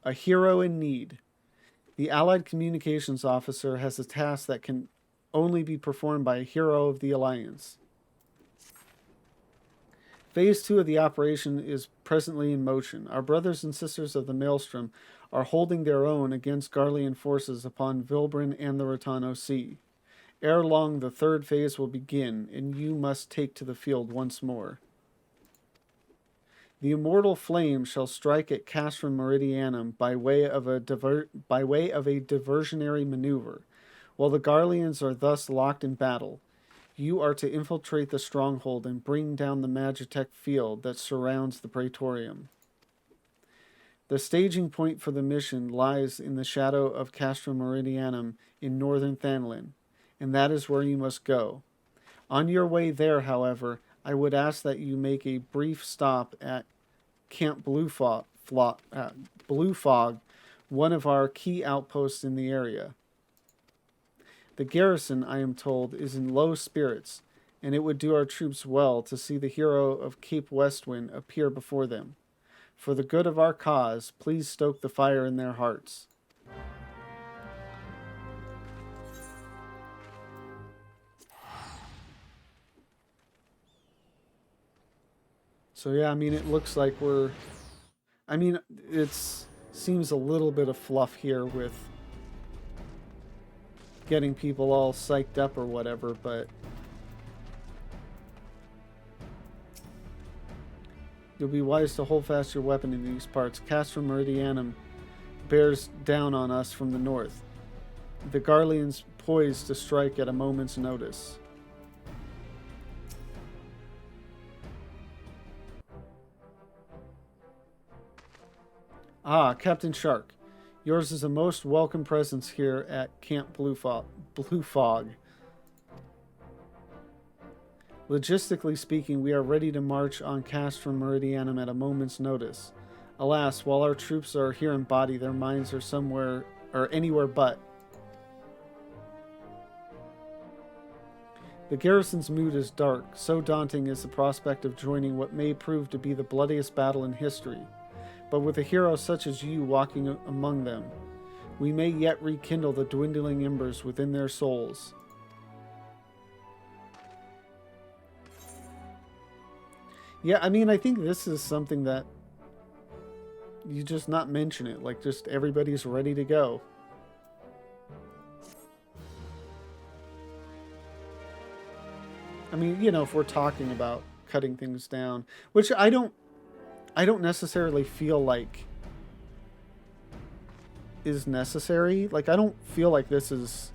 A hero in need. The Allied Communications Officer has a task that can only be performed by a hero of the Alliance. Phase 2 of the operation is presently in motion. Our brothers and sisters of the Maelstrom are holding their own against Garlean forces upon Vilbrin and the Rotano Sea. Ere long, the third phase will begin, and you must take to the field once more. The immortal flame shall strike at Castrum Meridianum by way of a diversionary maneuver. While the Garleans are thus locked in battle, you are to infiltrate the stronghold and bring down the Magitech field that surrounds the Praetorium. The staging point for the mission lies in the shadow of Castrum Meridianum in northern Thanlin, and that is where you must go. On your way there, however, I would ask that you make a brief stop at Camp Blue Fog, one of our key outposts in the area. The garrison, I am told, is in low spirits, and it would do our troops well to see the hero of Cape Westwind appear before them. For the good of our cause, please stoke the fire in their hearts. So yeah, I mean, it looks like it seems a little bit of fluff here with getting people all psyched up or whatever, but you'll be wise to hold fast your weapon in these parts. Castrum Meridianum bears down on us from the north. The Garleans poised to strike at a moment's notice. Ah, Captain Shark. Yours is a most welcome presence here at Camp Blue Fog. Logistically speaking, we are ready to march on Castrum Meridianum at a moment's notice. Alas, while our troops are here in body, their minds are somewhere or anywhere but. The garrison's mood is dark. So daunting is the prospect of joining what may prove to be the bloodiest battle in history. But with a hero such as you walking among them, we may yet rekindle the dwindling embers within their souls. Yeah, I mean, I think this is something that you just not mention it, like just everybody's ready to go. I mean, you know, if we're talking about cutting things down, which I don't necessarily feel like is necessary. Like, I don't feel like this is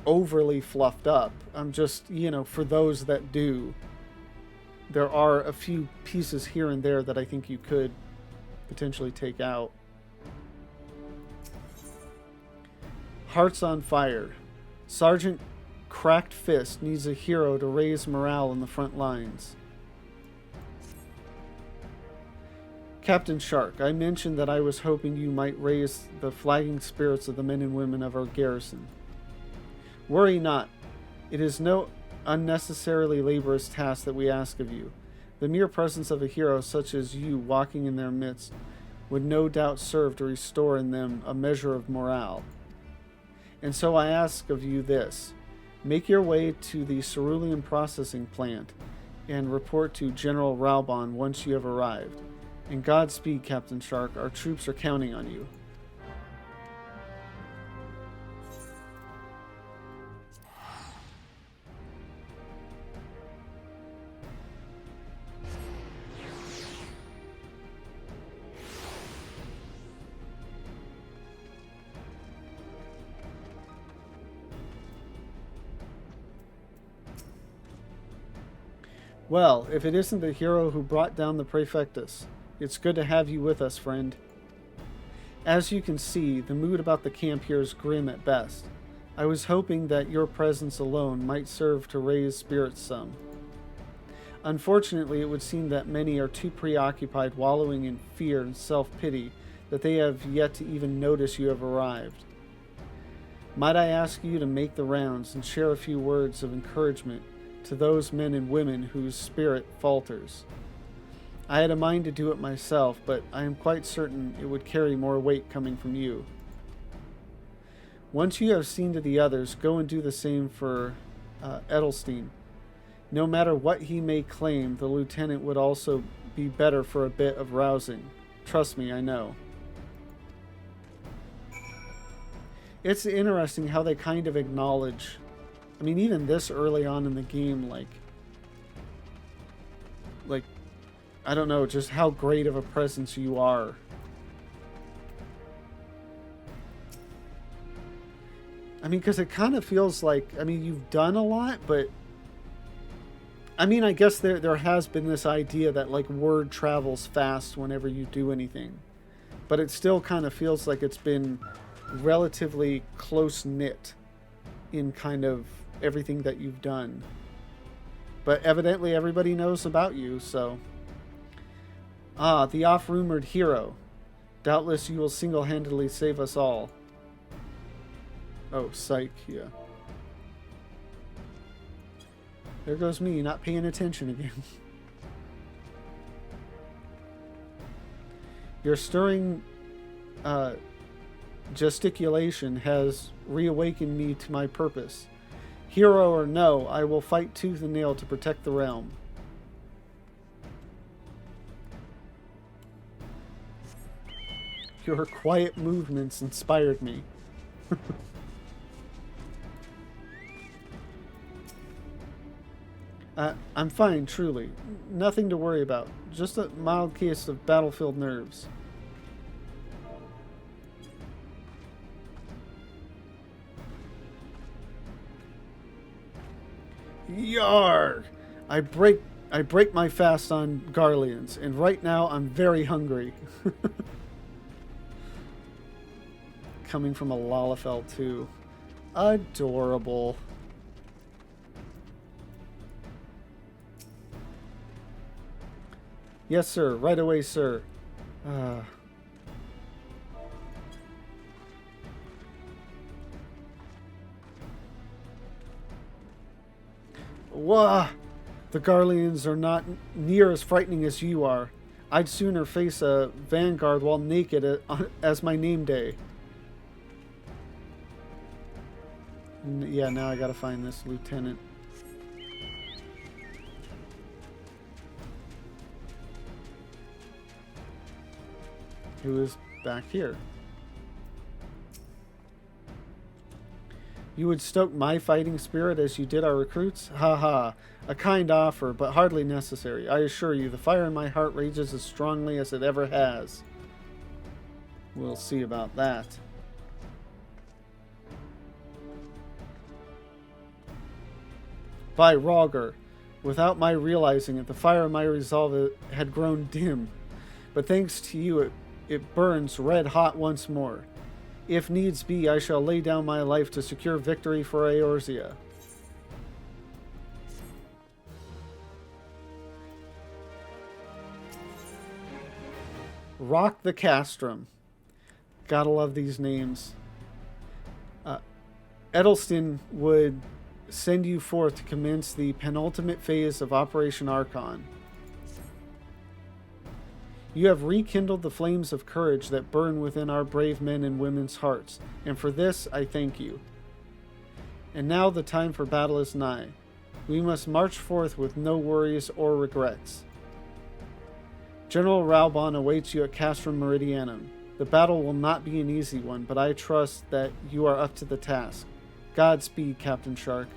overly fluffed up. I'm just, you know, for those that do, there are a few pieces here and there that I think you could potentially take out. Hearts on fire. Sergeant Cracked Fist needs a hero to raise morale in the front lines. Captain Shark, I mentioned that I was hoping you might raise the flagging spirits of the men and women of our garrison. Worry not. It is no unnecessarily laborious task that we ask of you. The mere presence of a hero such as you walking in their midst would no doubt serve to restore in them a measure of morale. And so I ask of you this. Make your way to the cerulean processing plant and report to General Raubon once you have arrived. And Godspeed, Captain Shark. Our troops are counting on you. Well, if it isn't the hero who brought down the Praefectus, it's good to have you with us, friend. As you can see, the mood about the camp here is grim at best. I was hoping that your presence alone might serve to raise spirits some. Unfortunately, it would seem that many are too preoccupied wallowing in fear and self-pity that they have yet to even notice you have arrived. Might I ask you to make the rounds and share a few words of encouragement to those men and women whose spirit falters? I had a mind to do it myself, but I am quite certain it would carry more weight coming from you. Once you have seen to the others, go and do the same for Edelstein. No matter what he may claim, the lieutenant would also be better for a bit of rousing. Trust me, I know. It's interesting how they kind of acknowledge, I mean, even this early on in the game, like, I don't know, just how great of a presence you are. I mean, because it kind of feels like, I mean, you've done a lot, but I mean, I guess there has been this idea that, like, word travels fast whenever you do anything. But it still kind of feels like it's been relatively close-knit in kind of everything that you've done. But evidently everybody knows about you, so... Ah, the oft-rumored hero. Doubtless you will single-handedly save us all. Oh, psych, yeah. There goes me, not paying attention again. Your stirring gesticulation has reawakened me to my purpose. Hero or no, I will fight tooth and nail to protect the realm. Your quiet movements inspired me. I'm fine, truly. Nothing to worry about. Just a mild case of battlefield nerves. Yarg! I break my fast on Garleans, and right now I'm very hungry. Coming from a Lalafell too. Adorable. Yes, sir. Right away, sir. Wah! The Garleans are not near as frightening as you are. I'd sooner face a vanguard while naked as my name day. Yeah, now I gotta find this lieutenant. Who is back here? You would stoke my fighting spirit as you did our recruits? Ha ha. A kind offer, but hardly necessary. I assure you, the fire in my heart rages as strongly as it ever has. We'll see about that. By Roger, without my realizing it, the fire of my resolve had grown dim. But thanks to you, it burns red hot once more. If needs be, I shall lay down my life to secure victory for Eorzea. Rock the Castrum. Gotta love these names. Edelstein would send you forth to commence the penultimate phase of Operation Archon. You have rekindled the flames of courage that burn within our brave men and women's hearts, and for this I thank you. And now the time for battle is nigh. We must march forth with no worries or regrets. General Raubon awaits you at Castrum Meridianum. The battle will not be an easy one, but I trust that you are up to the task. Godspeed, Captain Shark.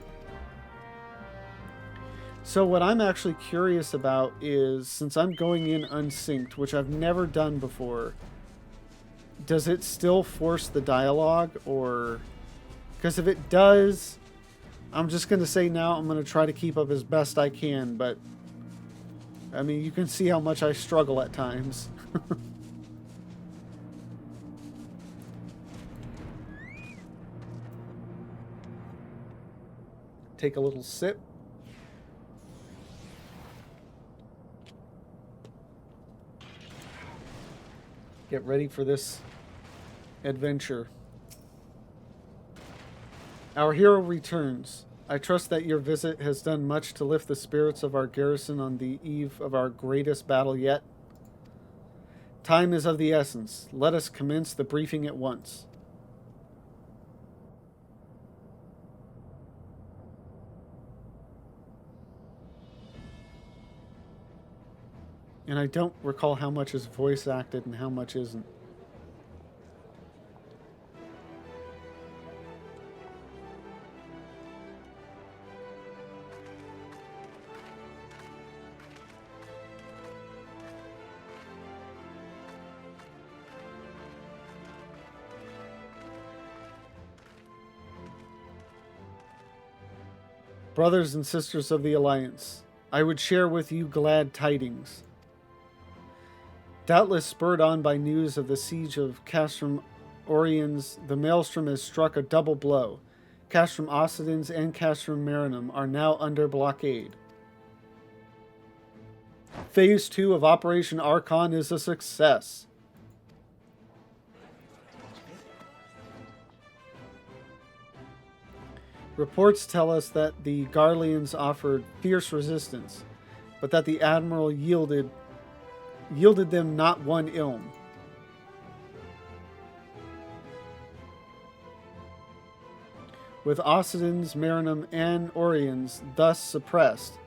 So what I'm actually curious about is, since I'm going in unsynced, which I've never done before, does it still force the dialogue, or... Because if it does, I'm just going to say now I'm going to try to keep up as best I can, but... I mean, you can see how much I struggle at times. Take a little sip. Get ready for this adventure. Our hero returns. I trust that your visit has done much to lift the spirits of our garrison on the eve of our greatest battle yet. Time is of the essence. Let us commence the briefing at once. And I don't recall how much is voice acted and how much isn't. Brothers and sisters of the Alliance, I would share with you glad tidings. Doubtless spurred on by news of the siege of Castrum Oriens, the Maelstrom has struck a double blow. Castrum Occidens and Castrum Marinum are now under blockade. Phase 2 of Operation Archon is a success. Reports tell us that the Garleans offered fierce resistance, but that the Admiral yielded them not one ilm. With Occidens, Marinum, and Oriens thus suppressed,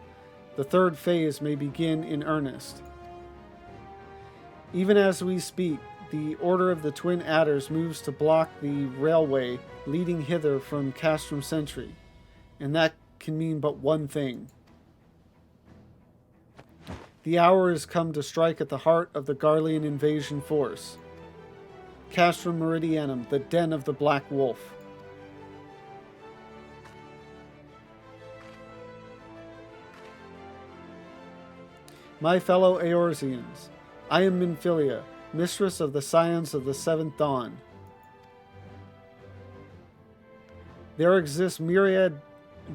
the third phase may begin in earnest. Even as we speak, the Order of the Twin Adders moves to block the railway leading hither from Castrum Sentry, and that can mean but one thing. The hour has come to strike at the heart of the Garlean invasion force. Castrum Meridianum, the den of the Black Wolf. My fellow Eorzeans, I am Minfilia, mistress of the Scions of the Seventh Dawn. There exist myriad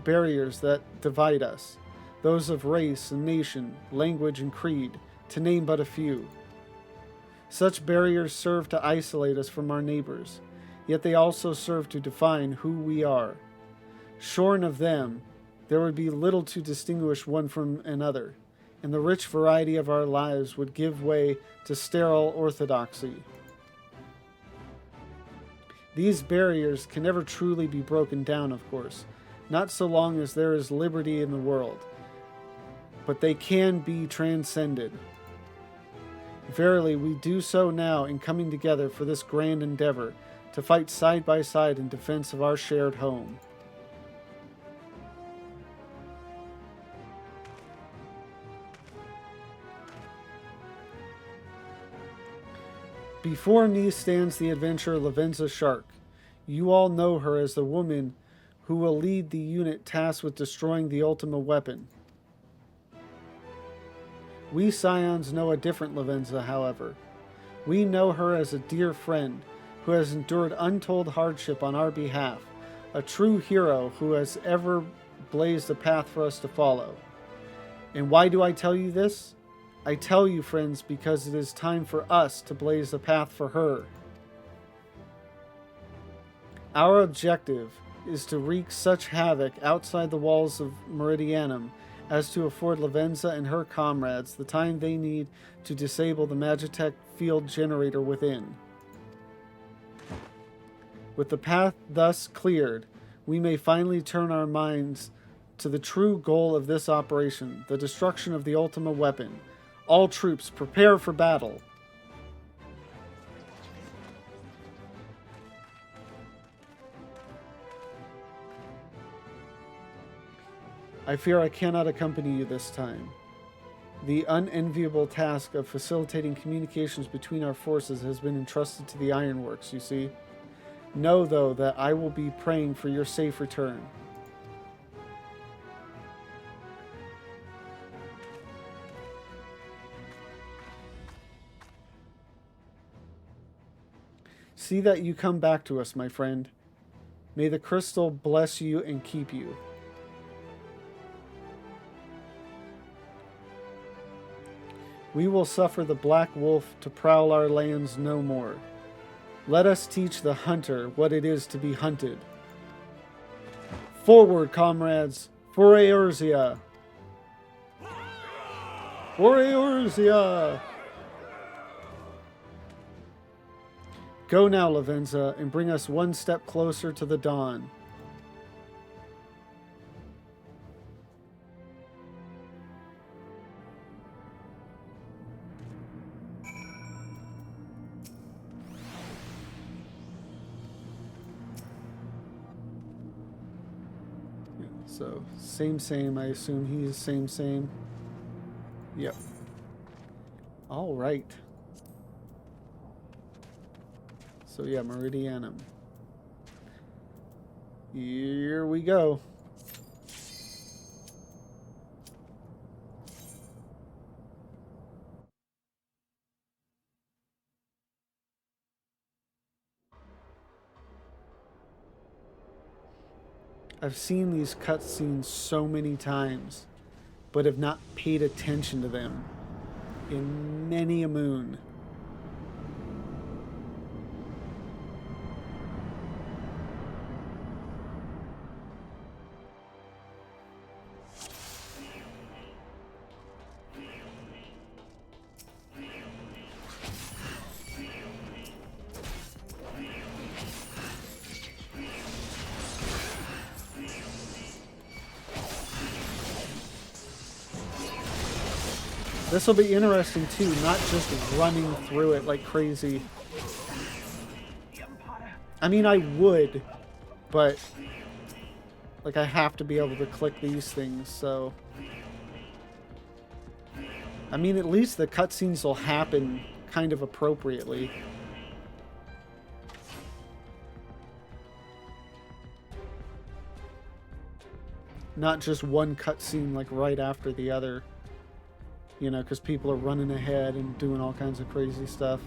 barriers that divide us, those of race and nation, language and creed, to name but a few. Such barriers serve to isolate us from our neighbors, yet they also serve to define who we are. Shorn of them, there would be little to distinguish one from another, and the rich variety of our lives would give way to sterile orthodoxy. These barriers can never truly be broken down, of course, not so long as there is liberty in the world, but they can be transcended. Verily, we do so now in coming together for this grand endeavor to fight side by side in defense of our shared home. Before me stands the adventurer Lavenza Shark. You all know her as the woman who will lead the unit tasked with destroying the Ultima weapon. We Scions know a different Lavenza, however. We know her as a dear friend who has endured untold hardship on our behalf, a true hero who has ever blazed a path for us to follow. And why do I tell you this? I tell you, friends, because it is time for us to blaze the path for her. Our objective is to wreak such havoc outside the walls of Meridianum as to afford Lavenza and her comrades the time they need to disable the Magitech field generator within. With the path thus cleared, we may finally turn our minds to the true goal of this operation, the destruction of the Ultima weapon. All troops, prepare for battle. I fear I cannot accompany you this time. The unenviable task of facilitating communications between our forces has been entrusted to the Ironworks, you see. Know, though, that I will be praying for your safe return. See that you come back to us, my friend. May the crystal bless you and keep you. We will suffer the Black Wolf to prowl our lands no more. Let us teach the hunter what it is to be hunted. Forward, comrades! For Eorzea! For Eorzea! Go now, Lavenza, and bring us one step closer to the dawn. So, same, I assume he's same. Yep. All right. So yeah, Meridianum. Here we go. I've seen these cutscenes so many times, but have not paid attention to them in many a moon. This will be interesting too, not just running through it like crazy. I mean, I would, but like I have to be able to click these things, so. I mean, at least the cutscenes will happen kind of appropriately. Not just one cutscene like right after the other. You know, because people are running ahead and doing all kinds of crazy stuff.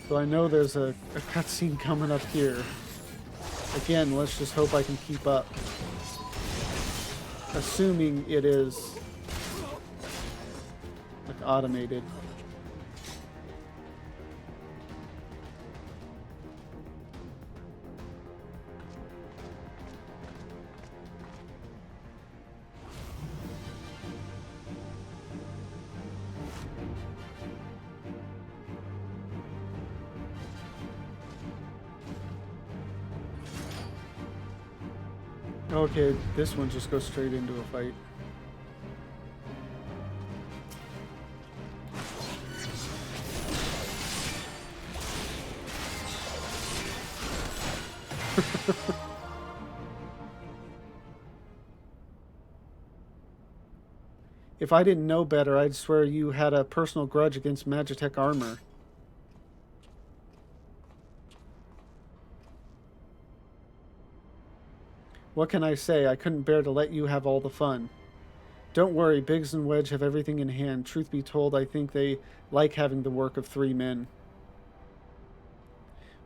So I know there's a cutscene coming up here. Again, let's just hope I can keep up. Assuming it is like automated. Okay, this one just goes straight into a fight. If I didn't know better, I'd swear you had a personal grudge against Magitech armor. What can I say? I couldn't bear to let you have all the fun. Don't worry, Biggs and Wedge have everything in hand. Truth be told, I think they like having the work of 3 men.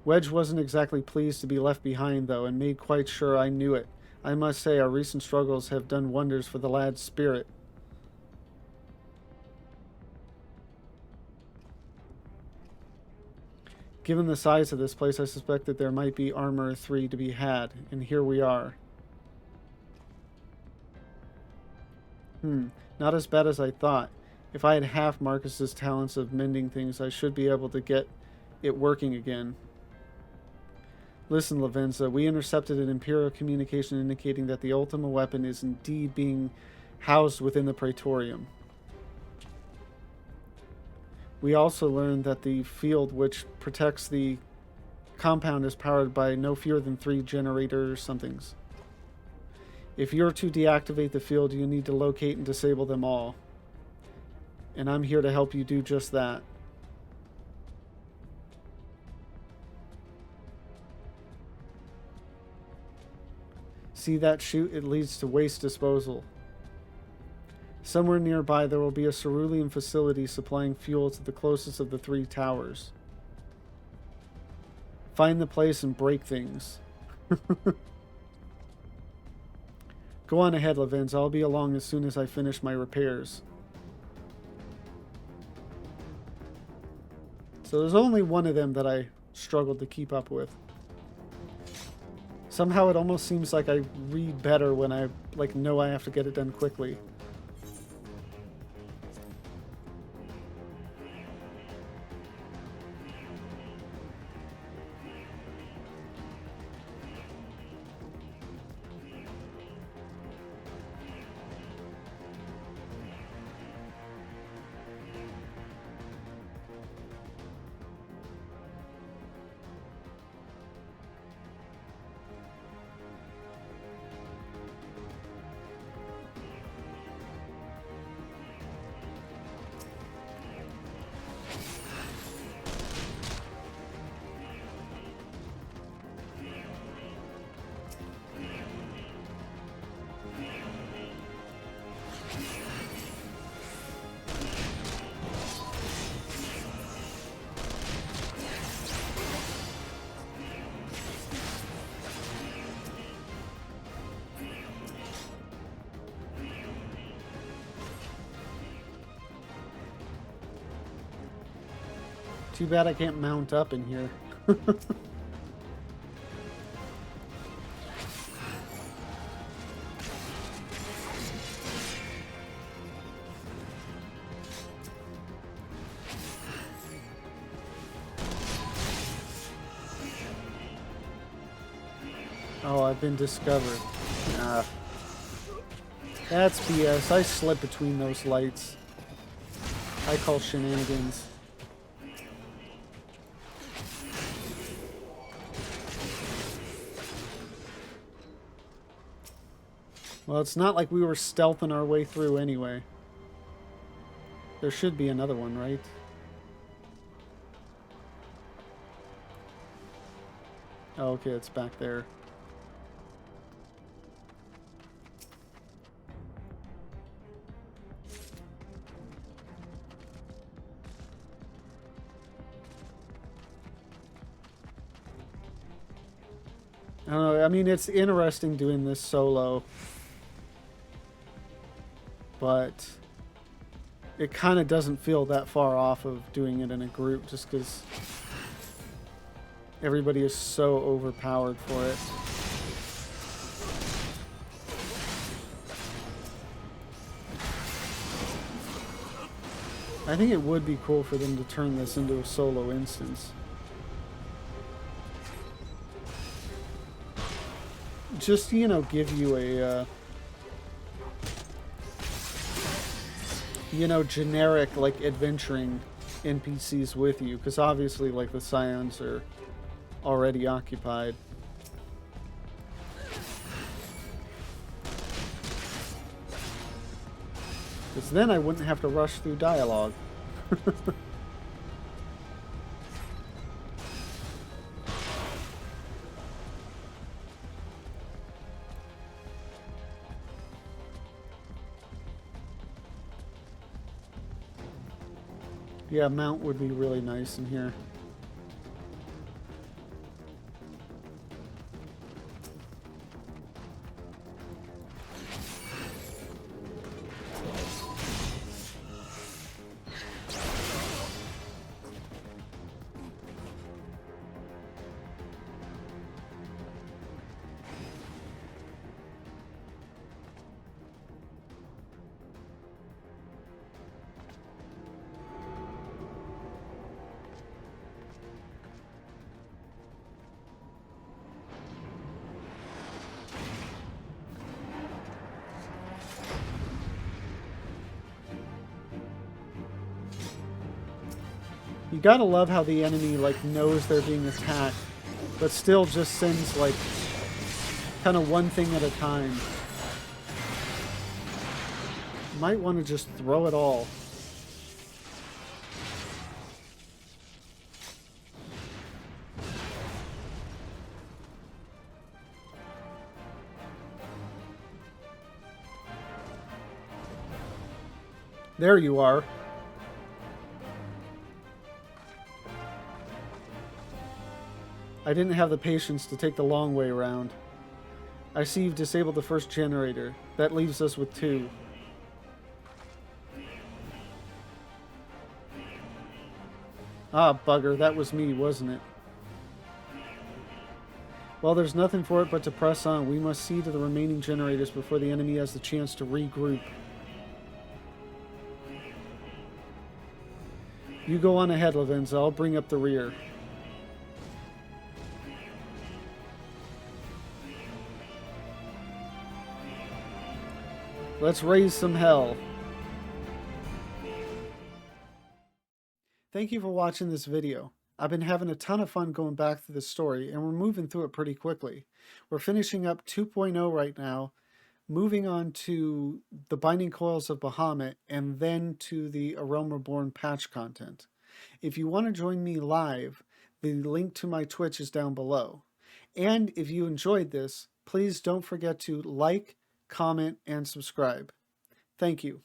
Wedge wasn't exactly pleased to be left behind, though, and made quite sure I knew it. I must say, our recent struggles have done wonders for the lad's spirit. Given the size of this place, I suspect that there might be Armor 3 to be had, and here we are. Not as bad as I thought. If I had half Marcus's talents of mending things, I should be able to get it working again. Listen, Lavenza, we intercepted an Imperial communication indicating that the Ultima weapon is indeed being housed within the Praetorium. We also learned that the field which protects the compound is powered by no fewer than 3 generator somethings. If you're to deactivate the field, you need to locate and disable them all. And I'm here to help you do just that. See that chute? It leads to waste disposal. Somewhere nearby there will be a cerulean facility supplying fuel to the closest of the 3 towers. Find the place and break things. Go on ahead, Levins. I'll be along as soon as I finish my repairs. So there's only one of them that I struggled to keep up with. Somehow it almost seems like I read better when I know I have to get it done quickly. Too bad I can't mount up in here. Oh, I've been discovered. Ah. That's BS. I slip between those lights. I call shenanigans. Well, it's not like we were stealthing our way through anyway. There should be another one, right? Oh, okay, it's back there. I don't know, I mean, it's interesting doing this solo. But it kind of doesn't feel that far off of doing it in a group just because everybody is so overpowered for it. I think it would be cool for them to turn this into a solo instance. Just, you know, give you a... you know, generic, like, adventuring NPCs with you. Because obviously, like, the Scions are already occupied. Because then I wouldn't have to rush through dialogue. Yeah, mount would be really nice in here. You gotta love how the enemy, like, knows they're being attacked, but still just sends, like, kind of one thing at a time. Might want to just throw it all. There you are. I didn't have the patience to take the long way around. I see you've disabled the first generator. That leaves us with 2. Ah, bugger, that was me, wasn't it? Well, there's nothing for it but to press on. We must see to the remaining generators before the enemy has the chance to regroup. You go on ahead, Lavenza. I'll bring up the rear. Let's raise some hell. Thank you for watching this video. I've been having a ton of fun going back through the story, and we're moving through it pretty quickly. We're finishing up 2.0 right now, moving on to the Binding Coils of Bahamut, and then to the A Realm Reborn patch content. If you want to join me live, the link to my Twitch is down below. And if you enjoyed this, please don't forget to like, comment, and subscribe. Thank you.